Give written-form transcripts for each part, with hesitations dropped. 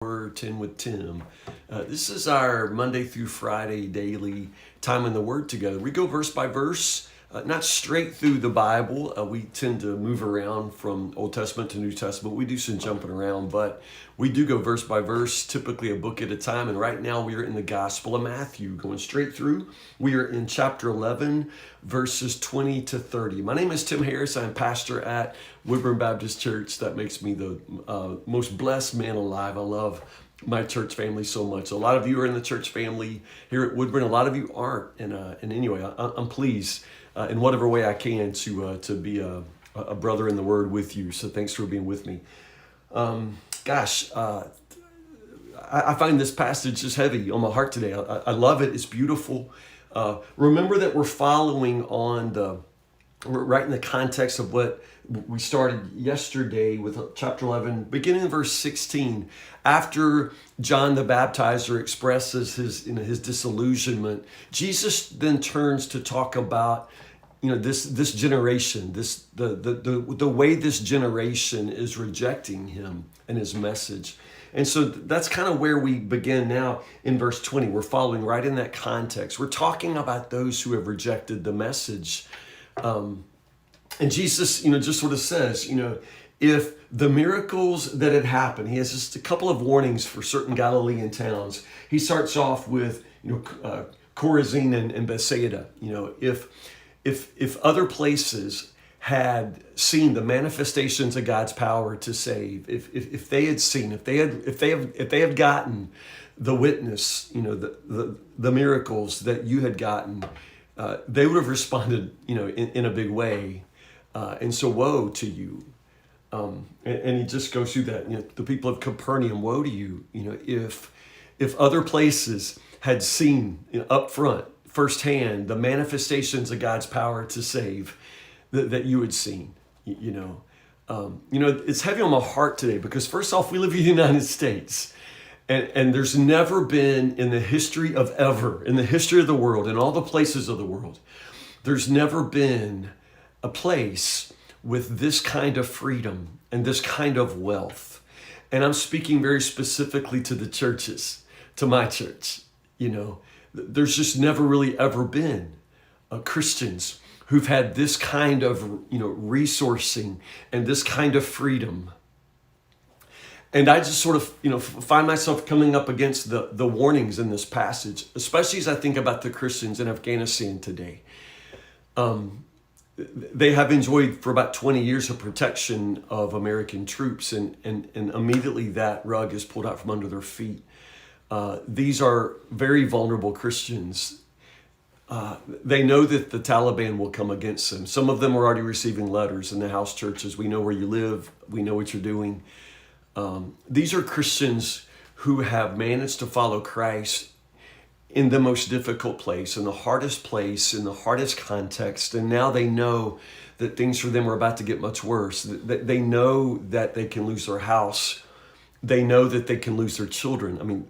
We're 10 with Tim. This is our Monday through Friday daily time in the Word together. We go verse by verse, not straight through the Bible. We tend to move around from Old Testament to New Testament. We do some jumping around, but we do go verse by verse, typically a book at a time. And right now we are in the Gospel of Matthew, going straight through. We are in chapter 11, verses 20 to 30. My name is Tim Harris. I'm pastor at Woodburn Baptist Church. That makes me the most blessed man alive. I love my church family so much. A lot of you are in the church family here at Woodburn. A lot of you aren't. And anyway, I'm pleased in whatever way I can to be a brother in the Word with you. So thanks for being with me. I find this passage just heavy on my heart today. I love it. It's beautiful. Remember that we're following on we're right in the context of what we started yesterday with chapter 11, beginning in verse 16. After John the Baptizer expresses his disillusionment, Jesus then turns to talk about this generation, the way this generation is rejecting him and his message. And so that's kind of where we begin now in verse 20. We're following right in that context. We're talking about those who have rejected the message. And Jesus, just sort of says, if the miracles that had happened, he has just a couple of warnings for certain Galilean towns. He starts off with, Chorazin and Bethsaida. If other places had seen the manifestations of God's power to save, if they had seen, if they had gotten the witness, the miracles that you had gotten, they would have responded, in a big way. And so woe to you. And he just goes through that, the people of Capernaum, woe to you, if other places had seen up front, firsthand, the manifestations of God's power to save that you had seen, it's heavy on my heart today because first off, we live in the United States. And there's never been in the history of the world, in all the places of the world, there's never been a place with this kind of freedom and this kind of wealth. And I'm speaking very specifically to the churches, to my church. There's just never really ever been Christians who've had this kind of, resourcing and this kind of freedom. And I just sort of, find myself coming up against the warnings in this passage, especially as I think about the Christians in Afghanistan today. They have enjoyed for about 20 years of protection of American troops, and immediately that rug is pulled out from under their feet. These are very vulnerable Christians. They know that the Taliban will come against them. Some of them are already receiving letters in the house churches. We know where you live. We know what you're doing. These are Christians who have managed to follow Christ in the most difficult place, in the hardest context. And now they know that things for them are about to get much worse. They know that they can lose their house. They know that they can lose their children. I mean,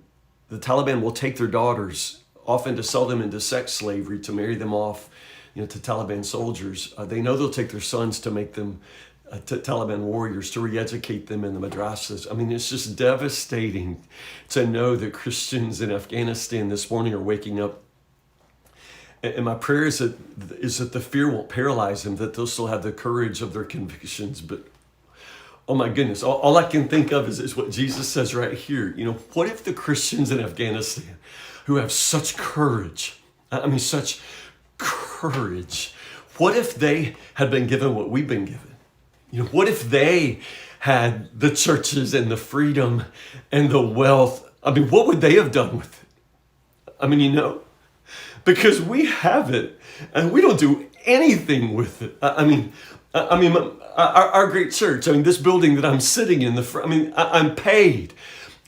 the Taliban will take their daughters, often to sell them into sex slavery, to marry them off, to Taliban soldiers. They know they'll take their sons to make them Taliban warriors, to re-educate them in the madrasas. I mean, it's just devastating to know that Christians in Afghanistan this morning are waking up. And my prayer is that the fear won't paralyze them, that they'll still have the courage of their convictions. But oh my goodness, all I can think of is what Jesus says right here. What if the Christians in Afghanistan who have such courage, such courage, what if they had been given what we've been given? What if they had the churches and the freedom and the wealth? What would they have done with it? Because we have it and we don't do anything with it. Our great church, this building that I'm sitting in, I'm paid.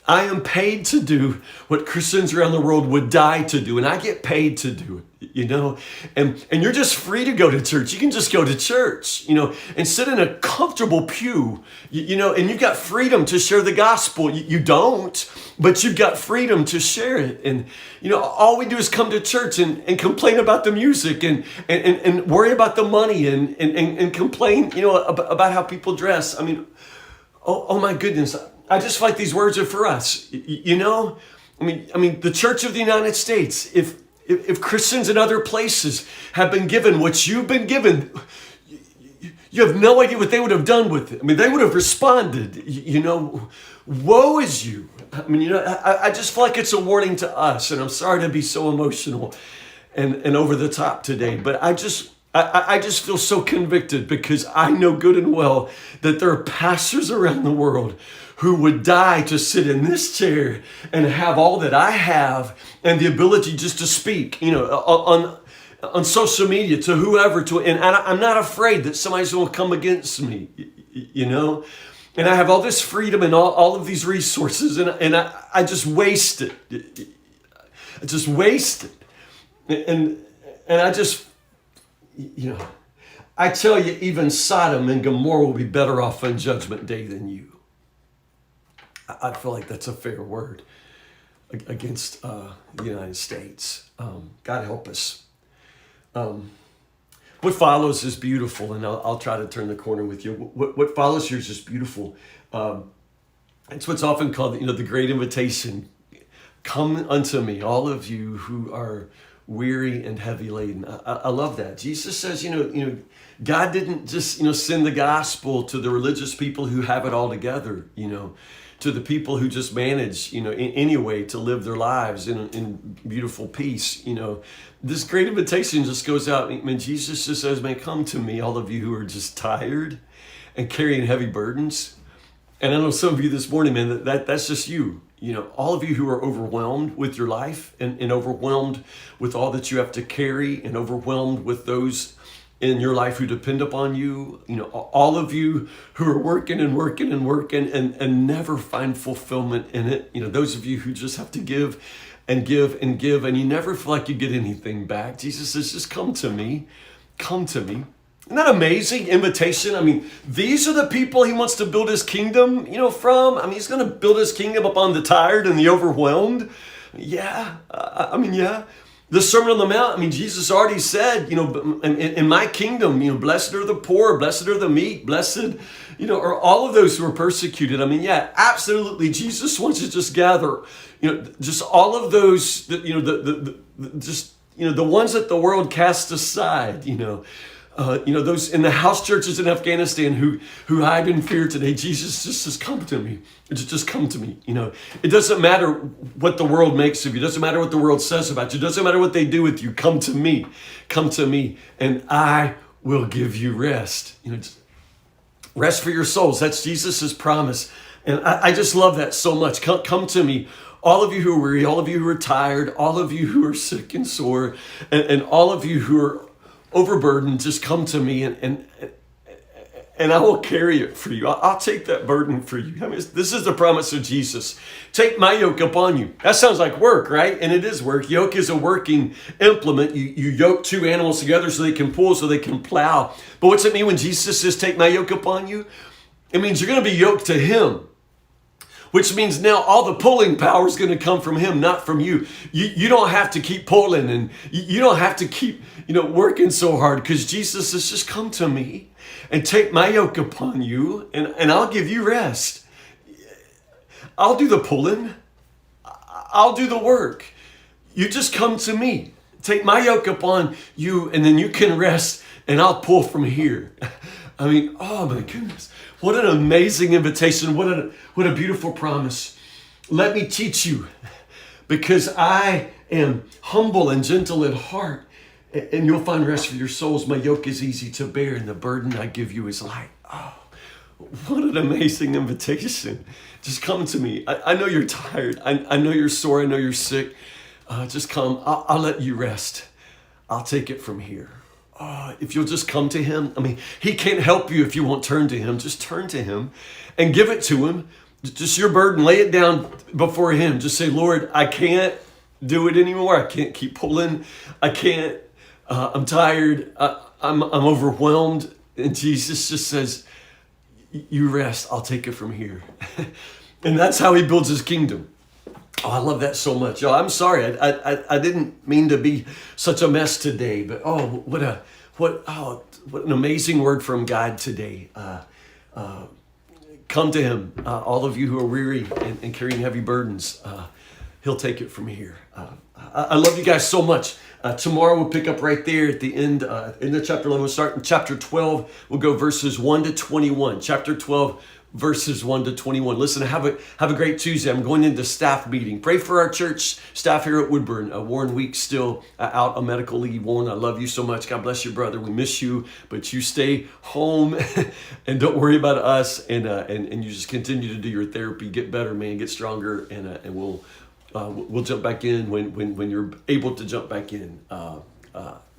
I am paid to do what Christians around the world would die to do, and I get paid to do it, and you're just free to go to church. You can just go to church, and sit in a comfortable pew, and you've got freedom to share the gospel. You don't, but you've got freedom to share it. And, all we do is come to church and complain about the music and worry about the money and complain, about how people dress. Oh my goodness. I just feel like these words are for us. You know, I mean, the Church of the United States, if Christians in other places have been given what you've been given, you have no idea what they would have done with it. I mean, they would have responded, you know, woe is you. I mean, you know, I just feel like it's a warning to us, and I'm sorry to be so emotional and over the top today, but I just feel so convicted because I know good and well that there are pastors around the world who would die to sit in this chair and have all that I have and the ability just to speak, you know, on social media to whoever, and I'm not afraid that somebody's going to come against me, you know, and I have all this freedom and all of these resources, and I just waste it. I just waste it. And I just, you know, I tell you, even Sodom and Gomorrah will be better off on Judgment Day than you. I feel like that's a fair word against the United States. God help us. What follows is beautiful, and I'll try to turn the corner with you. What follows here is just beautiful. It's what's often called, you know, the great invitation. Come unto me, all of you who are weary and heavy laden. I love that. Jesus says, you know, God didn't just, you know, send the gospel to the religious people who have it all together, you know, to the people who just manage, you know, in any way to live their lives in beautiful peace, you know. This great invitation just goes out. I mean, Jesus just says, man, come to me, all of you who are just tired and carrying heavy burdens. And I know some of you this morning, man, that's just you. You know, all of you who are overwhelmed with your life and overwhelmed with all that you have to carry and overwhelmed with those in your life who depend upon you, you know, all of you who are working and never find fulfillment in it. You know, those of you who just have to give and give and give, and you never feel like you get anything back. Jesus says, just come to me, come to me. Isn't that amazing invitation? I mean, these are the people he wants to build his kingdom, you know, from. I mean, he's going to build his kingdom upon the tired and the overwhelmed. Yeah, I mean, yeah. The Sermon on the Mount, I mean, Jesus already said, you know, in my kingdom, you know, blessed are the poor, blessed are the meek, blessed, you know, are all of those who are persecuted. I mean, yeah, absolutely. Jesus wants to just gather, you know, just all of those, that, you know, just, you know, the ones that the world casts aside, you know, those in the house churches in Afghanistan who hide in fear today. Jesus just says, come to me. Just come to me. You know, it doesn't matter what the world makes of you. It doesn't matter what the world says about you. It doesn't matter what they do with you. Come to me. Come to me, and I will give you rest. You know, rest for your souls. That's Jesus's promise, and I just love that so much. Come to me. All of you who are weary, all of you who are tired, all of you who are sick and sore, and all of you who are overburdened, just come to me and I will carry it for you. I'll take that burden for you. I mean, this is the promise of Jesus. Take my yoke upon you. That sounds like work, right? And it is work. Yoke is a working implement. You yoke two animals together so they can pull, so they can plow. But what's it mean when Jesus says, take my yoke upon you? It means you're going to be yoked to him, which means now all the pulling power is going to come from him, not from you. You don't have to keep pulling, and you don't have to keep, you know, working so hard, because Jesus says, just come to me and take my yoke upon you, and I'll give you rest. I'll do the pulling. I'll do the work. You just come to me. Take my yoke upon you, and then you can rest, and I'll pull from here. I mean, oh my goodness. What an amazing invitation. What a beautiful promise. Let me teach you, because I am humble and gentle at heart, and you'll find rest for your souls. My yoke is easy to bear, and the burden I give you is light. Oh, what an amazing invitation. Just come to me. I know you're tired. I know you're sore. I know you're sick. Just come. I'll let you rest. I'll take it from here. If you'll just come to him. I mean, he can't help you if you won't turn to him. Just turn to him and give it to him. Just your burden, lay it down before him. Just say, Lord, I can't do it anymore. I can't keep pulling. I can't. I'm tired. I'm overwhelmed. And Jesus just says, you rest. I'll take it from here. And that's how he builds his kingdom. Oh, I love that so much. Oh, I'm sorry. I didn't mean to be such a mess today, but what an amazing word from God today. Come to him, all of you who are weary and carrying heavy burdens. He'll take it from here. I love you guys so much. Tomorrow we'll pick up right there at the end of chapter 11. We'll start in chapter 12. We'll go verses 1 to 21. Chapter 12, verses 1 to 21. Listen, have a great Tuesday. I'm going into staff meeting. Pray for our church staff here at Woodburn. Warren Weeks still out on medical leave. Warren, I love you so much. God bless you, brother. We miss you, but you stay home and don't worry about us. And you just continue to do your therapy. Get better, man. Get stronger, and we'll jump back in when you're able to jump back in.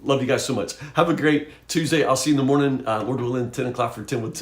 Love you guys so much. Have a great Tuesday. I'll see you in the morning. Lord willing, 10 o'clock for 10 with Tim.